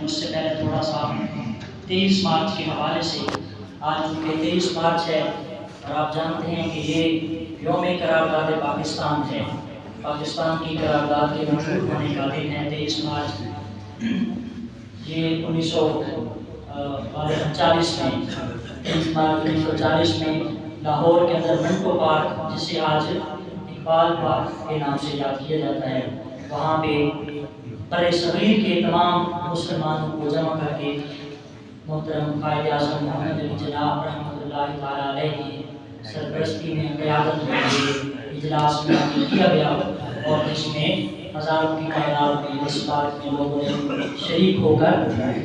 اس سے پہلے تھوڑا سا 23 مارچ کے حوالے سے، آج چونکہ 23 مارچ ہے اور آپ جانتے ہیں کہ یہ یوم قرارداد پاکستان ہے، پاکستان کی قرارداد کے منظور ہونے کا دن ہے 23 مارچ۔ یہ 1940 میں 23 مارچ 1940 میں لاہور کے اندر منٹو پارک، جسے آج اقبال پارک کے نام سے یاد کیا جاتا ہے، وہاں پہ بر صغیر کے تمام مسلمانوں کو جمع کر کے محترم قائد اعظم محمد علی جناح رحمۃ اللہ تعالیٰ علیہ کی سرپرستی میں قیادت میں یہ اجلاس منعقد کیا گیا، اور جس میں ہزاروں کی تعداد میں اس پارک میں لوگوں نے شریک ہو کر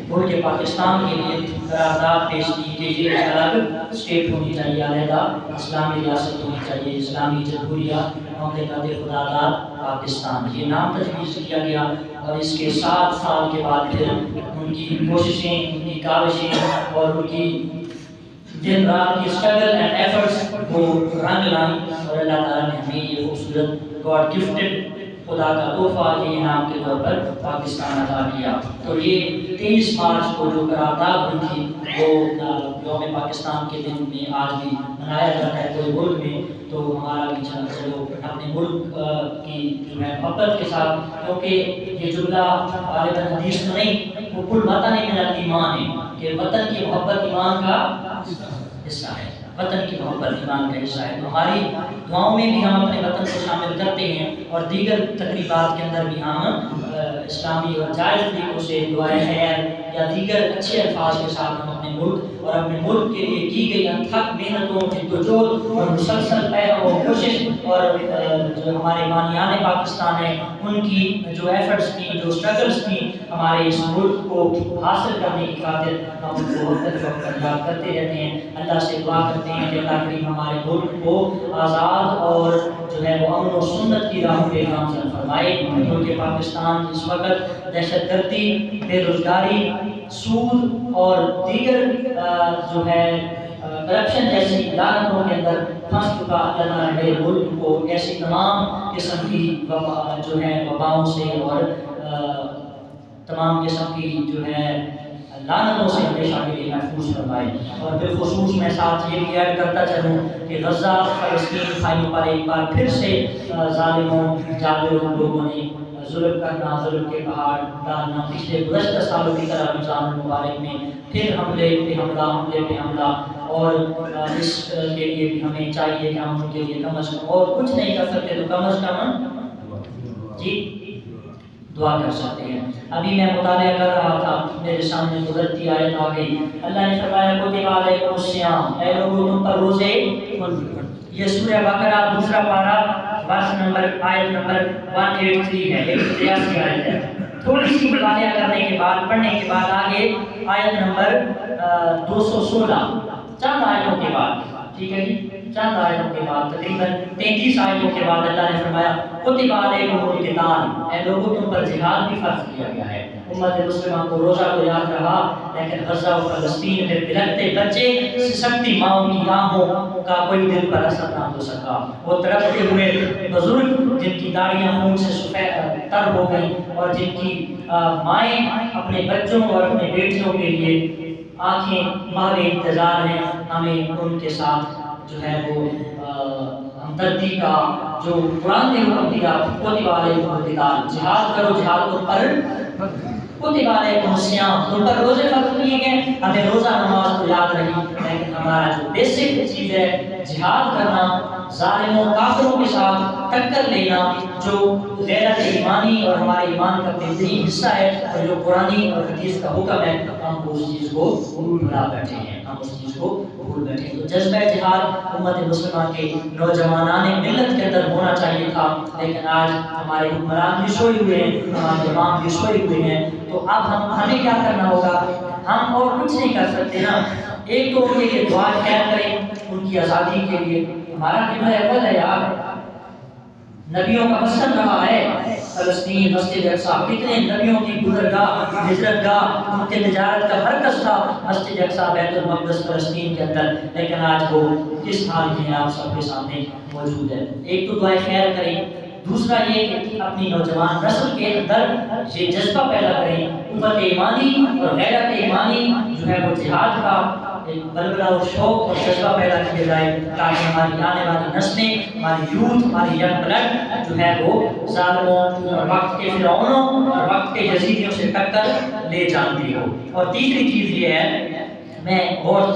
ملک پاکستان کے لیے قرارداد پیش کی کہ یہ الگ اسٹیٹ ہونی چاہیے، علیحدہ اسلامی ریاست ہونی چاہیے، اسلامی جمہوریہ مملکت خداداد پاکستان، یہ نام تجویز کیا گیا۔ اور اس کے 7 سال کے بعد پھر ان کی کوششیں، ان کی کاوشیں اور ان کی دن رات کی اسٹرگل اینڈ ایفرٹس وہ رنگ لائیں، اور اللہ تعالیٰ نے ہمیں یہ خوبصورت گاڈ گفٹڈ خدا کا تحفہ یہ انعام کے طور پر پاکستان عطا کیا۔ تو یہ 23 مارچ کو جو قرارداد ہوئی تھی وہ یوم پاکستان کے دن میں آج بھی منایا جاتا ہے کوئی ملک میں، تو ہمارا بھی چلو اپنے ملک کی جو ہے محبت کے ساتھ، کیونکہ یہ جملہ غالباً حدیث تو نہیں، وہ کل وطن من الایمان ہے کہ وطن کی محبت ایمان کا حصہ ہے، وطن کی محبت ایمان کا حصہ ہے۔ تو ہماری دعاؤں میں بھی ہم اپنے وطن کو شامل کرتے ہیں، اور دیگر تقریبات کے اندر بھی ہم اسلامی اور جائز طریقوں سے دعائیں خیر یا دیگر اچھے الفاظ کے ساتھ ہم اپنے ملک اور اپنے ملک کے لیے کی گئی انتھک محنتوں، جدوجہد اور مسلسل کوشش، اور جو ہمارے بانیان پاکستان ہیں ان کی جو ایفرٹس تھیں، جو اسٹرگلس تھیں ہمارے اس ملک کو حاصل کرنے کی خاطر، ہم ان کو وقت یاد کرتے رہتے ہیں۔ اللہ سے دعا کرتے ہیں کہ اللہ کریم ہمارے ملک کو آزاد اور جو ہے وہ امن و سنت کی راہ پہ گامزن فرمائے، کیونکہ پاکستان اس وقت دہشت گردی، بے روزگاری، سود اور دیگر جو ہے کرپشن جیسی لعنتوں کے اندر پھنس چکا۔ اللہ تعالیٰ میرے ملک کو ایسی تمام قسم کی جو ہے وباؤں سے اور تمام قسم کی جو ہے لعنتوں سے ہمیشہ کے لیے محفوظ فرمائے۔ اور بالخصوص میں ساتھ یہ بھی ایڈ کرتا چلوں کہ غزہ فلسطین بھائیوں پر ایک بار پھر سے ظالموں جابروں لوگوں نے ظلم کرنا، ظلم کے پہاڑ ڈالنا، پچھلے گزشتہ سالوں کی طرح رمضان المبارک میں پھر حملے پہ حملہ، اور اس کے لیے بھی ہمیں چاہیے کہ ہم ان کے لیے کم از کم اور کچھ نہیں کر سکتے تو کم از کم دعا کر سکتے ہیں۔ ابھی میں مطالعہ کر رہا تھا، میرے سامنے گزرتی آیت آ گئی، اللہ نے فرمایا کتب علیکم الصیام، اے لوگوں تم پر روزے، یہ سورہ بقرہ دوسرا پارہ آیت نمبر 183 ہے، 183 آیت ہے۔ تھوڑی سی مطالعہ کرنے کے بعد، پڑھنے کے بعد آگے آیت نمبر 216، چند آیتوں کے بعد، ٹھیک ہے جی، چند آیتوں کے بعد، تقریباً 33 آیتوں کے بعد اللہ نے فرمایا کتب علیکم القتال، اے لوگوں تم پر جہاد بھی فرض کیا گیا ہے۔ امت مسلمہ کو روزہ تو یاد رہا، لیکن غزہ و فلسطین میں بلکتے بچے، سسکتی ماؤں کی آنکھوں کا کوئی دل پر اثر نہ ہو سکا، وہ تڑپتے ہوئے بزرگ جن کی داڑیاں خون سے سفید تر ہو گئیں، اور جن کی مائیں اپنے بچوں اور اپنے بیٹیوں کے لیے آنکھیں مارے انتظار ہیں، ہمیں ان کے ساتھ جو ہے وہ ہمدردی کا جو قرآن نے حکم دیا، کتب علیکم القتال، جہاد کرو، جہاد کو پر کتب علیکم الصیام، تم پر روزے فرض کیے گئے۔ ہمیں روزہ نماز تو یاد رہی، لیکن ہمارا جو بیسک چیز ہے جہاد کرنا، ظالموں کافروں کے ساتھ ٹکر لینا، جو غیرت ایمانی اور ہمارے ایمان کا بہترین حصہ ہے، اور جو قرآنی اور حدیث کا حکم ہے، ہم اس چیز کو بھلا بیٹھے ہیں، ہم اس چیز کو بھول بیٹھے ہیں۔ تو جذبہ جہاد امت مسلمہ کے نوجوانان ملت کے اندر ہونا چاہیے تھا، لیکن آج ہمارے حکمران بھی سوئے ہوئے ہیں، ہمارے امام بھی سوئے ہوئے ہیں، تو اب ہمیں کیا کرنا ہوگا؟ ہم اور کچھ نہیں کر سکتے نا، ایک تو ان کے لیے دعا خیر کریں، ان کی آزادی کے لیے۔ ہمارا قبلہ اول ہے یار، نبیوں کا مسکن رہا ہے فلسطین، مسجد اقصیٰ، کتنے نبیوں کی گزرگاہ، ہجرت گاہ، ان کے تجارت کا مرکز تھا مسجد اقصیٰ، بیت المقدس فلسطین کے اندر، لیکن آج وہ کس حال میں آپ سب کے سامنے موجود ہے۔ ایک تو دعائیں خیر کریں، دوسرا یہ کہ اپنی نوجوان نسل کے اندر یہ جذبہ پیدا کریں، قوت ایمانی اور غیرت ایمانی جو ہے وہ جہاد کا بلبلہ اور شوق اور جذبہ پیدا کیا جائے، تاکہ ہماری آنے والی نسلیں، ہماری یوتھ، ہماری ینگ بلڈ جو ہے وہ ظالموں اور وقت کے فرعونوں اور وقت کے یزیدیوں سے ٹکر لے جانتی ہو۔ اور تیسری چیز یہ ہے، میں اور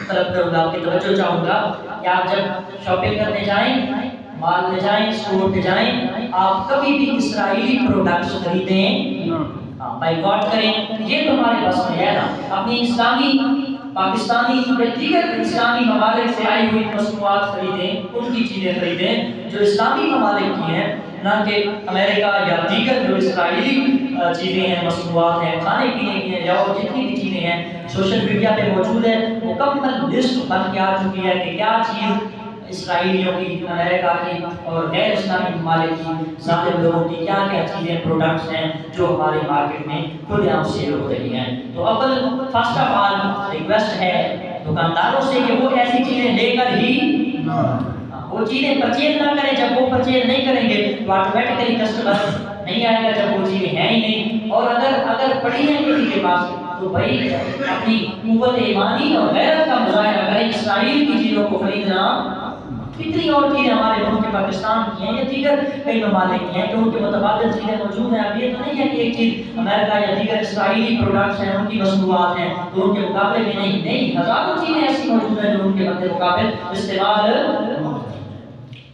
طلب کروں گا، آپ کی توجہ چاہوں گا کہ آپ جب شاپنگ کرنے جائیں، مال لے جائیں، اسٹور پہ جائیں، آپ کبھی بھی اسرائیلی پروڈکٹس خریدیں بائیکاٹ کریں، یہ تو ہمارے بس میں ہے نا۔ اپنی اسلامی پاکستانی یا دیگر اسلامی ممالک سے آئی ہوئی مصنوعات خریدیں، ان کی چیزیں خریدیں جو اسلامی ممالک کی ہیں، نہ کہ امریکہ یا دیگر جو اسرائیلی چیزیں ہیں، مصنوعات ہیں، کھانے پینے کی ہیں یا اور جتنی بھی چیزیں ہیں سوشل میڈیا پہ موجود ہے، مکمل لسٹ بن کے آ چکی ہے کہ کیا چیز اسرائیلیوں کی، امریکہ کی اور غیر اسلامی ممالک کی ظالم لوگوں کی کیا کیا چیزیں پروڈکٹس ہیں جو ہمارے مارکیٹ میں کھلے عام سیل ہو رہی ہیں۔ تو اول فرسٹ آف آل ریکویسٹ ہے دکانداروں سے کہ وہ ایسی چیزیں لے کر ہی وہ چیزیں پرچیز نہ کریں۔ جب وہ پرچیز نہیں کریں گے تو آٹومیٹکلی کسٹمر نہیں آئے گا جب وہ چیزیں ہیں ہی نہیں، اور اگر پڑی ہیں کسی کے پاس تو بھائی اپنی قوت ایمانی اور غیرت کا مظاہرہ کریں۔ اسرائیل کی چیزوں کو خریدنا، کتنی اور چیزیں ہمارے ملک پاکستان کی ہیں یا دیگر کئی ممالک کی ہیں کہ ان کے متبادل چیزیں موجود ہیں۔ اب یہ تو نہیں ہے کہ ایک چیز امریکہ یا دیگر اسرائیلی پروڈکٹس ہیں، ان کی مصنوعات ہیں تو ان کے مقابلے میں نہیں، ہزاروں چیزیں ایسی موجود ہیں جو ان کے مقابل استعمال۔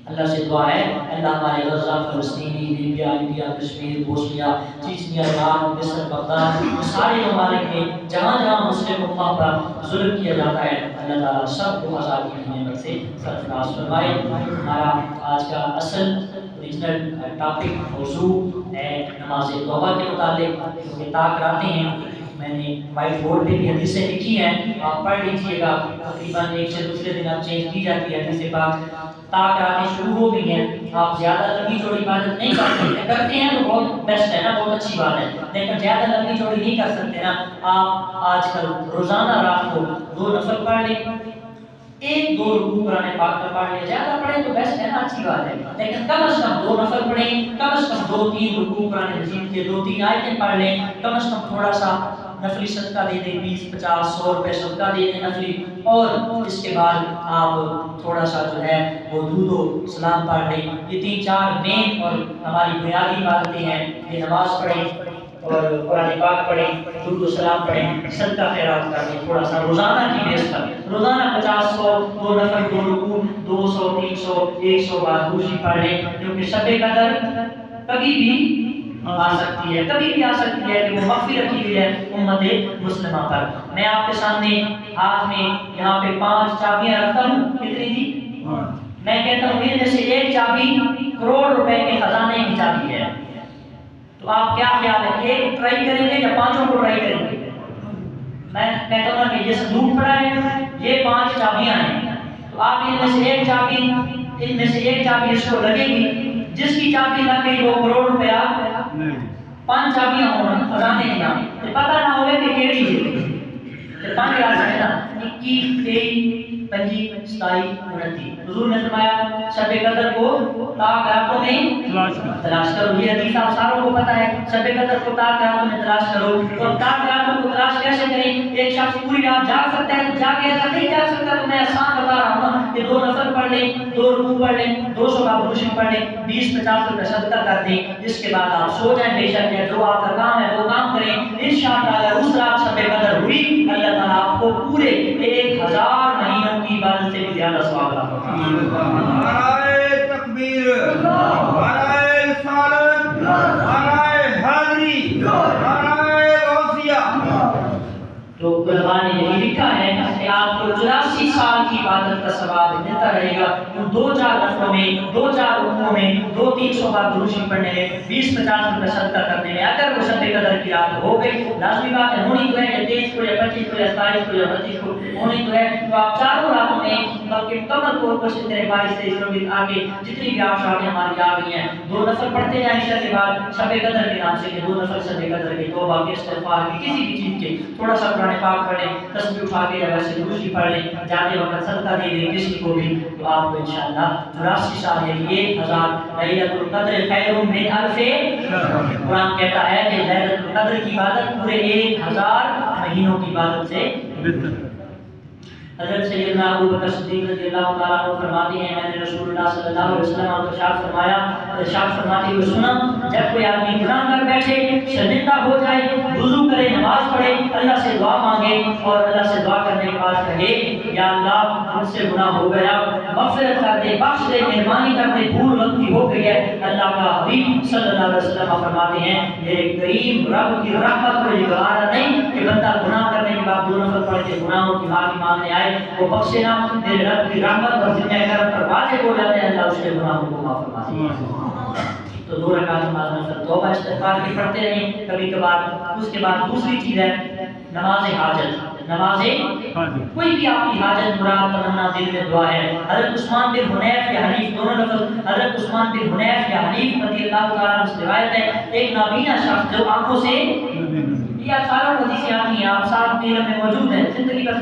اللہ سے دعا ہے اللہ ہمارے غزہ، فلسطینی، Libya, India, Kashmir, Bosnia, Chechnya, Iraq, مصر، بغداد، سارے ممالک میں جہاں جہاں مسلم امہ پر ظلم کیا جاتا ہے، اللہ تعالیٰ سب کو آزادی کی نعمت سے سرفراز فرمائے۔ ہمارا آج کا اصل اوریجنل ٹاپک موضوع ہے نماز توبہ کے متعلق، کیونکہ تاکراتے ہیں، میں نے وائٹ بورڈ پہ بھی حدیثیں لکھی ہیں، آپ پڑھ لیجئے گا، تقریباً ایک سے دوسرے دن آپ چینج کی جاتی ہے حدیث پاک، تاکراتیں شروع ہو گئی ہیں۔ آپ زیادہ لمبی چوڑی عبادت نہیں کر سکتے، کرتے ہیں تو بہت بیسٹ ہے نا، بہت اچھی بات ہے، لیکن زیادہ لمبی چوڑی نہیں کر سکتے نا۔ آپ آج کل روزانہ رات کو 2 نفل پڑھ لیں، 1-2 رکوع قرآن پاک کا پڑھ لیں، زیادہ پڑھیں تو بیسٹ ہے نا، اچھی بات ہے، لیکن کم از کم 2 نفل پڑھیں، کم از کم 2-3 رکوع قرآن مجید کے 2-3 آیتیں پڑھ لیں، کم از کم تھوڑا سا نفلی صدقہ دے دیں، 20-50-100 روپے صدقہ دے دیں نفلی، اور اس کے بعد آپ تھوڑا سا جو ہے وہ درود و سلام پڑھ لیں۔ یہ 3-4 مین اور ہماری بنیادی عبادتیں ہیں، یہ نماز پڑھیں اور قرآن پاک پڑھیں، درود و سلام پڑھیں، صدقہ خیرات کریں، تھوڑا سا روزانہ کی بیس پر، روزانہ 50-100 2 نفل 2 رکوع 200-300-100 بار دوسری پڑھ لیں، کیونکہ شب قدر کبھی بھی آ سکتی ہے، کبھی بھی آ سکتی ہے کہ وہ مخفی رکھی ہوئی ہے امت مسلمہ پر۔ میں آپ کے سامنے ہاتھ میں یہاں پہ 5 چابیاں رکھتا ہوں، کتنی تھی؟ میں کہتا ہوں ان میں سے ایک چابی کروڑ روپے کے خزانے کی چابی ہے، تو آپ کیا خیال ہے، ایک ٹرائی کریں گے یا 5 کو ٹرائی کریں گے؟ میں کہتا ہوں کہ یہ صندوق پڑا ہے، یہ 5 چابیاں ہیں، تو آپ ان میں سے ایک چابی اس کو لگے گی، جس کی چابی لگ گئی وہ کروڑ روپیہ 5 چابیاں ہوں خزانے کی نام، پتہ نہ ہوئے کہ کیڑی ہے، 5 یاد ہے نا، 21 23 25 27 29۔ حضور نے فرمایا شب قدر کو تاک راتوں میں تلاش کرو، یہ حدیث آپ ساروں کو پتہ ہے، شب قدر کو تاک راتوں میں تلاش کرو، اور تاک راتوں کو تلاش کیسے کریں؟ ایک شخص پوری رات جاگ سکتا ہے تو جاگے، ایسا نہیں جاگ سکتا تو میں آسان بتا رہا ہوں کہ 2 نفل پڑھ لیں، 2 رکوع پڑھ لیں، 200 کا درود پڑھ لیں، 20-50 روپے صدقہ کر دیں، جس کے بعد آپ سو جائیں، بے شک ہے جو آپ کا کام ہے وہ کام کریں، انشاءاللہ اس رات شب قدر ہوئی، اللہ تعالیٰ آپ کو پورے 1000 مہینوں کی عبادت سے بھی زیادہ ثواب عطا فرمائے۔ نعرہ تکبیر، نعرہ رسالت، نعرہ حیدری، نعرہ غوثیہ۔ تو علماء نے یہ لکھا ہے کہ آپ کو 84 سال کی عبادت کا ثواب ملتا رہے گا، ان 2-4 نفلوں میں، 2-4 رکوعوں میں، 200-300 بار درود شریف پڑھنے میں، 20-50 روپے صدقہ کرنے میں، اگر وہ شب قدر کی رات ہو گئی، لازمی بات ہے ہونی تو ہے یا 23 کو یا 25 کو یا 27 کو یا 32 کو ہونی تو ہے، تو آپ چاروں راتوں میں بلکہ مکمل طور پر سے 22-23 آگے جتنی بھی آپ شامیں ہماری آ گئی ہیں، 2 نفل پڑھتے جائیں عشاء کے بعد شب قدر کے نام سے، کہ 2 نفل شب قدر کے، توبہ کے، استغفار کی، کسی بھی چیز کے، تھوڑا سا قرآن پاک پڑھیں، تسبیح اٹھا کے یا ویسے سے دوسری پڑھ لیں، جاتے وقت صدقہ دے دیں کسی کو بھی، تو آپ کو انشاءاللہ 84 سال ہے 1000 لیلۃ القدر خیر من الف قرآن کہتا ہے کہ لیلۃ القدر کی عبادت پورے 1000 مہینوں کی عبادت سے بہتر۔ حضرت سیدنا ابو بکر صدیق رضی اللہ تعالیٰ عنہ فرماتے ہیں میں نے رسول اللہ صلی اللہ علیہ وسلم کو ارشاد فرماتے ہوئے سنا، جب کوئی آدمی گناہ کر بیٹھے، شرمندہ ہو جائے، وضو کرے، نماز پڑھے، اللہ سے دعا مانگے اور اللہ سے دعا کرنے کے بعد کہے یا اللہ مجھ سے گناہ ہو گیا، مغفرت کر دے، بخش دے، مہربانی کر دے، بھول غلطی ہو گئی ہے، اللہ کا حبیب صلی اللہ علیہ وسلم فرماتے ہیں میرے کریم رب کی رحمت کو یہ گوارا نہیں کہ بندہ گناہ کرنے کے بعد 2 نفل پڑھ کے گناہوں کی معافی مانگنے آئے، وہ بخشے نہ، میرے رب کی رحمت اور ذمہ کرم پر واجب ہو جاتے ہیں، اللہ اس کے گناہوں کو معاف فرماتا ہے۔ تو 2 رکعت نماز میں توبہ استغفار بھی پڑھتے رہیں کبھی کبھار۔ اس کے بعد دوسری چیز ہے نماز حاجت۔ نماز کوئی بھی آپ کی حاجت، مراد، تمنا، دل میں دعا ہے۔ حضرت عثمان بن حنیف یا حنیف دونوں لفظ، حضرت عثمان بن حنیف یا حنیف رضی اللہ تعالیٰ عنہ سے روایت ہے، ایک نابینا شخص جو آنکھوں سے، یہ سارا حدیثیں آتی ہیں، آپ ساتھ علم میں موجود ہیں، زندگی پر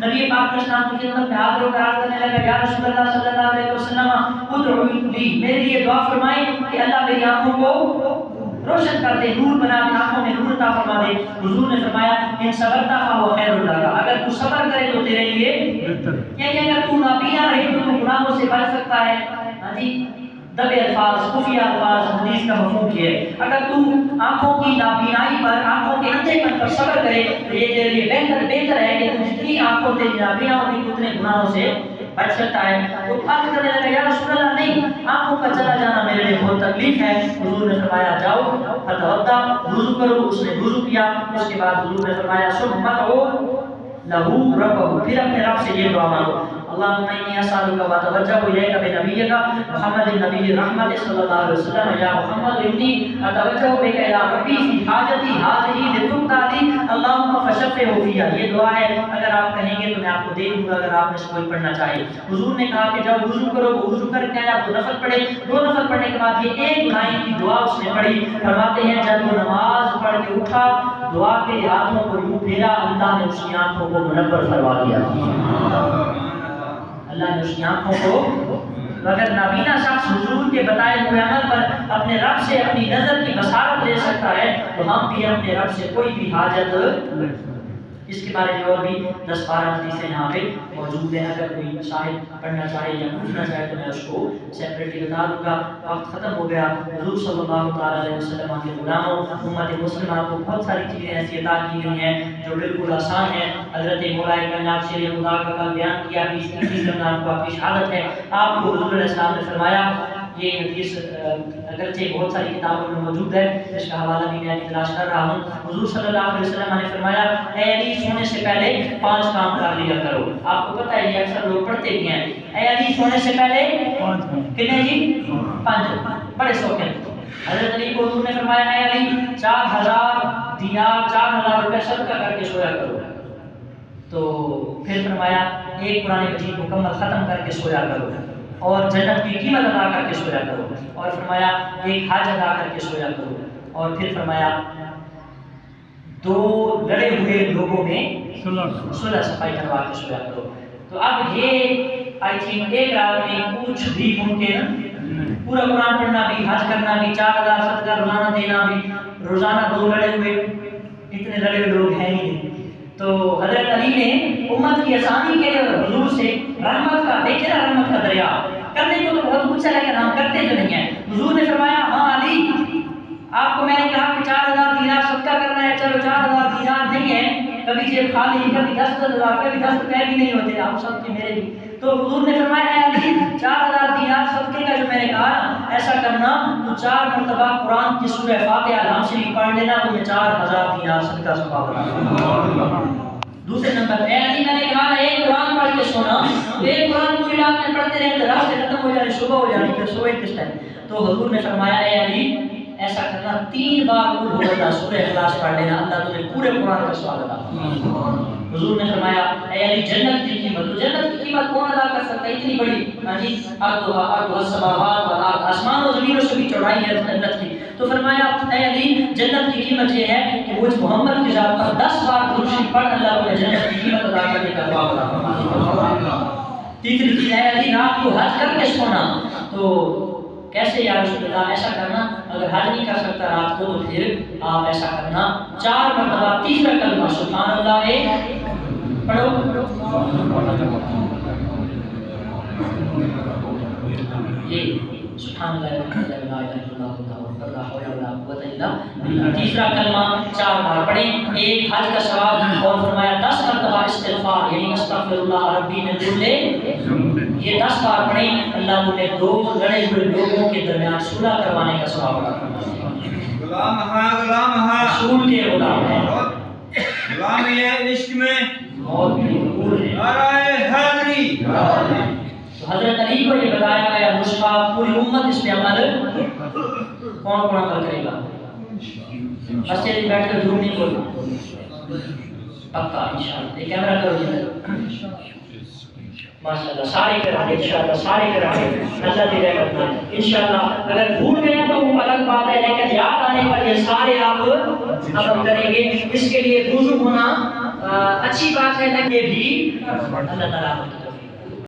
نبی پاک اسلام کی خدمت میں حاضر ہو کر عرض کرنے لگا یا رسول اللہ صلی اللہ علیہ وسلم ادعو لی، میرے لیے دعا فرمائیں کہ اللہ میری آنکھوں کو روشن کر دے، نور بنا دے، آنکھوں میں نور عطا فرما دے۔ حضور نے فرمایا ان صبرتا فهو خیر لک، اگر تو صبر کرے تو تیرے لیے بہتر، یعنی اگر تو نابینا رہے تو گناہوں سے بچ سکتا ہے۔ ہاں جی، دبے الفاظ، خفیہ الفاظ، حدیث کا مفہوم یہ ہے اگر تو آنکھوں کی نابینائی پر، آنکھوں کے اندھے پن پر صبر کرے تو یہ تیرے لیے بہتر ہے کہ تو جتنی آنکھوں تیری نابینا ہوگی اتنے گناہوں سے بچ سکتا ہے۔ تو عرض کرنے لگا یا رسول اللہ نہیں، آنکھوں کا چلا جانا میرے لیے بہت تکلیف ہے۔ حضور نے فرمایا جاؤ فتوضا، وضو کرو۔ اس نے وضو کیا، اس کے بعد حضور نے فرمایا ثم ادعو لہو ربہ، پھر اپنے رب سے یہ دعا مانگو اللہم انی اسألک واتوجہ الیک بنبیک محمد النبی رحمت صلی اللہ علیہ وسلم یا محمد انی اتوجہ بک الی ربی فی حاجتی هذه لتقضى لی اللہم فشفعہ فیہا۔ یہ دعا ہے، اگر آپ کہیں گے تو میں آپ کو دے دوں گا اگر آپ میں سے کوئی پڑھنا چاہے۔ حضور نے کہا کہ جب وضو کرو، وہ وضو کر کے آیا، 2 نفل پڑھے، 2 نفل پڑھنے کے بعد یہ ایک لائن کی دعا اس نے پڑھی۔ فرماتے ہیں جب وہ نماز پڑھ کے اٹھا، دعا کے ہاتھوں کو یوں پھیرا، اللہ نے اس کی آنکھوں کو منور فرما دیا، اللہ نے اس کی آنکھوں کو۔ اگر نابینا شخص حضور کے بتائے ہوئے عمل پر اپنے رب سے اپنی نظر کی بصارت لے سکتا ہے تو ہم بھی اپنے رب سے کوئی بھی حاجت، اس کے بارے میں اور بھی 10-12 حدیثیں یہاں پہ موجود ہیں، اگر کوئی شاہد پڑھنا چاہے یا پوچھنا چاہے تو میں اس کو سیپریٹلی بتا دوں گا۔ وقت ختم ہو گیا۔ حضور صلی اللہ علیہ وسلم کے غلاموں، امت مسلمہ کو بہت ساری چیزیں ایسی عطا کی گئی ہیں جو بالکل آسان ہیں۔ حضرت مولا کائنات شیر خدا کا کل بیان کیا، 20 رمضان کو آپ کی شہادت ہے۔ آپ کو حضور علیہ السلام نے فرمایا، یہ حدیث اگرچہ بہت ساری کتابوں میں موجود ہے، اس کا حوالہ بھی میں تلاش کر رہا ہوں۔ حضور صلی اللہ علیہ وسلم نے فرمایا اے علی سونے سے پہلے 5 کام کر لیا کرو۔ آپ کو پتہ ہے یہ اکثر لوگ پڑھتے بھی ہیں، اے علی سونے سے پہلے 5 کتنے جی 5 بڑے شوقین۔ حضرت علی کو حضور نے فرمایا اے علی 4000 دینار 4000 روپے صدقہ کر کے سویا کرو۔ تو پھر فرمایا ایک قرآن مجید مکمل ختم کر کے سویا کرو اور جنت کی قیمت ادا کر کے سویا کرو، اور فرمایا ایک حج ادا کر کے سویا کرو، اور پھر فرمایا 2 لڑے ہوئے لوگوں میں صلح صفائی کروا کے سویا کرو۔ تو اب یہ آئی تھنک ایک رات میں کچھ بھی ممکن، پورا قرآن پڑھنا بھی، حج کرنا بھی، 4000 صدقہ روزانہ دینا بھی، روزانہ 2 لڑے ہوئے، اتنے لڑے ہوئے لوگ ہیں ہی نہیں۔ تو حضرت علی نے امت کی آسانی کے لیے حضور سے رحمت کا، دیکھیں نا رحمت کا دریا، کرنے کو تو بہت کچھ ہے لیکن ہم کرتے جو نہیں ہیں۔ حضور نے فرمایا ہاں علی آپ کو میں نے کہا کہ 4000 دینار صدقہ کرنا ہے، چلو 4000 دینار نہیں ہے، کبھی جیب خالی، کبھی 10,000، کبھی 10 روپے بھی نہیں ہوتے، آپ سب کے میرے بھی۔ تو حضور نے فرمایا اے علی 4000 دینار صدقے کا جو میں نے کہا نا ایسا کرنا تو 4 مرتبہ قرآن کی سورہ فاتحہ الحمد شریف پڑھ لینا تو میں 4000 دینار صدقہ ثواب بنا۔ دوسرے نمبر اے علی میں نے کہا نا ایک قرآن پڑھ کے سونا، تو ایک قرآن پوری رات میں پڑھتے رہتے، رات سے ختم ہو جانے، صبح ہو جانی، پھر سوئے کس ٹائم؟ تو حضور نے فرمایا اے علی ایسا کرنا 3 بار قل هو اللہ سورہ اخلاص پڑھ لینا، اللہ تمہیں پورے قرآن کا ثواب عطا فرمائے۔ حضور نے فرمایا اے علی جنت کی قیمت، تو جنت کی قیمت کون ادا کر سکتا ہے اتنی بڑی؟ ہاں جی ارض السماوات والارض، آسمان و زمینوں سے بھی چوڑائی ہے جنت کی۔ تو فرمایا اے علی جنت کی قیمت یہ ہے کہ مجھ محمد کی ذات پر 10 بار درود شریف پڑھ، اللہ تمہیں جنت کی قیمت ادا کرنے کا دعا عطا فرما۔ تیسری چیز ہے علی رات کو حج کر کے سونا، تو کیسے یا رسول اللہ ایسا کرنا؟ اگر حج نہیں کر سکتا رات کو تو پھر آپ ایسا کرنا 4 مرتبہ تیسرا کلمہ سبحان اللہ پڑھو، یہ سبحان اللہ الحمد للہ لا الہ الا اللہ لا حول ولا قوت الا باللہ، تیسرا کلمہ 4 بار پڑھیں، ایک حج کا ثواب، اور فرمایا 10 مرتبہ استغفار یعنی استغفر اللہ ربی من کل، یہ 10 بار پڑھیں، اللہ تمہیں 2 لڑے ہوئے لوگوں کے درمیان صلح کروانے کا ثواب عطا فرمائے۔ غلام ہاں رسول کے غلام ہیں، غلام یہ عشق میں اور بھی حقوق ہیں۔ نعرہ حیدری، تو حضرت علی کو یہ بتایا گیا نسخہ، پوری امت اس میں عمل، کون کون عمل کرے گا؟ مسجد میں بیٹھ کر ضرور نہیں بولنا، پکا انشاءاللہ، یہ کیمرہ کرو جی، ماشاءاللہ سارے کریں گے، انشاءاللہ سارے کریں گے، اللہ دی رحمت میں انشاءاللہ۔ اگر بھول گئے تو وہ الگ بات ہے، لیکن یاد آنے پر یہ سارے آپ عمل کریں گے۔ اس کے لیے وضو ہونا اچھی بات ہے، لیکن یہ بھی اللہ تعالیٰ